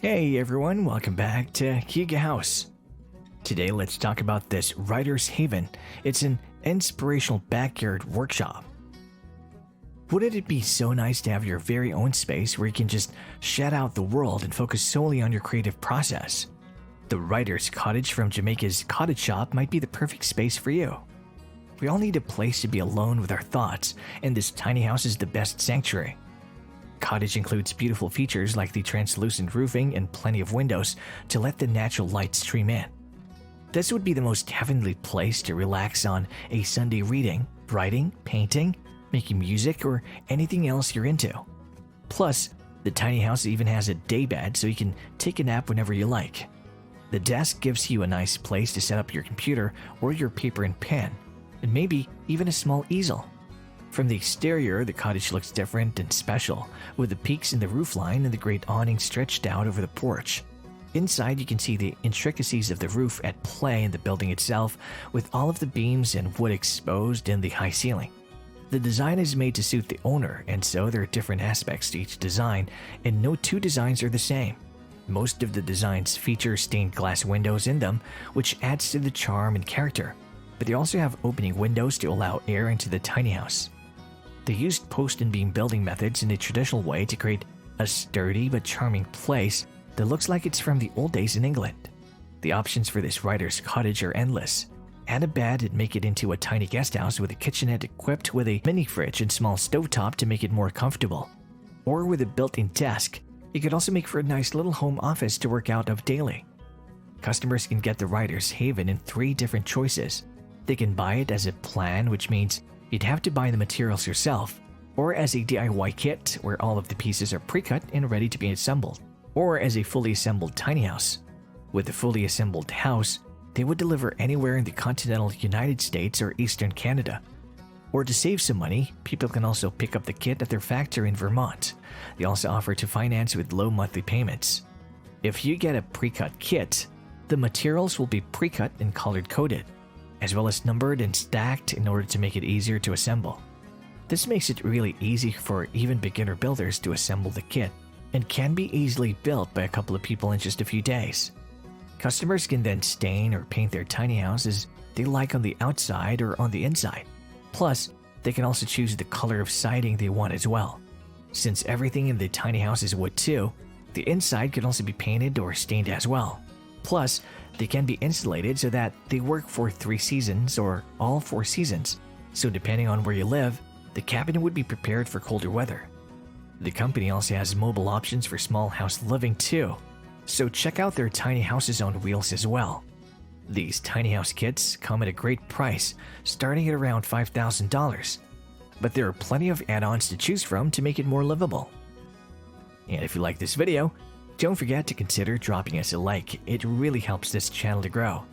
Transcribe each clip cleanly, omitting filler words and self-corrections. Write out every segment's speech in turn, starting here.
Hey everyone, welcome back to Kiga House. Today let's talk about this Writer's Haven. It's an inspirational backyard workshop. Wouldn't it be so nice to have your very own space where you can just shut out the world and focus solely on your creative process? The Writers Cottage from Jamaica's Cottage Shop might be the perfect space for you. We all need a place to be alone with our thoughts, and this tiny house is the best sanctuary. Cottage includes beautiful features like the translucent roofing and plenty of windows to let the natural light stream in. This would be the most heavenly place to relax on a Sunday reading, writing, painting, making music, or anything else you're into. Plus, the tiny house even has a day bed so you can take a nap whenever you like. The desk gives you a nice place to set up your computer or your paper and pen, and maybe even a small easel. From the exterior, the cottage looks different and special, with the peaks in the roofline and the great awning stretched out over the porch. Inside, you can see the intricacies of the roof at play in the building itself, with all of the beams and wood exposed in the high ceiling. The design is made to suit the owner, and so there are different aspects to each design, and no two designs are the same. Most of the designs feature stained glass windows in them, which adds to the charm and character, but they also have opening windows to allow air into the tiny house. They used post and beam building methods in a traditional way to create a sturdy but charming place that looks like it's from the old days in England. The options for this writer's cottage are endless. Add a bed and make it into a tiny guest house with a kitchenette equipped with a mini fridge and small stovetop to make it more comfortable. Or with a built-in desk, it could also make for a nice little home office to work out of daily. Customers can get the Writer's Haven in 3 different choices. They can buy it as a plan, which means you'd have to buy the materials yourself, or as a DIY kit where all of the pieces are pre-cut and ready to be assembled, or as a fully assembled tiny house. With the fully assembled house, they would deliver anywhere in the continental United States or Eastern Canada. Or to save some money, people can also pick up the kit at their factory in Vermont. They also offer to finance with low monthly payments. If you get a pre-cut kit, the materials will be pre-cut and colored-coded, as well as numbered and stacked in order to make it easier to assemble. This makes it really easy for even beginner builders to assemble the kit, and can be easily built by a couple of people in just a few days. Customers can then stain or paint their tiny house as they like on the outside or on the inside. Plus, they can also choose the color of siding they want as well. Since everything in the tiny house is wood too, the inside can also be painted or stained as well. Plus, they can be insulated so that they work for 3 seasons or all 4 seasons, so depending on where you live, the cabin would be prepared for colder weather. The company also has mobile options for small house living too, so check out their tiny houses on wheels as well. These tiny house kits come at a great price, starting at around $5,000, but there are plenty of add-ons to choose from to make it more livable. And if you like this video, don't forget to consider dropping us a like. It really helps this channel to grow.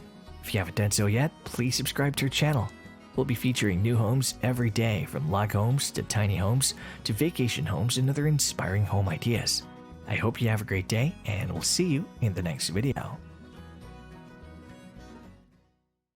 If you haven't done so yet, please subscribe to our channel. We'll be featuring new homes every day, from log homes to tiny homes to vacation homes and other inspiring home ideas. I hope you have a great day, and we'll see you in the next video.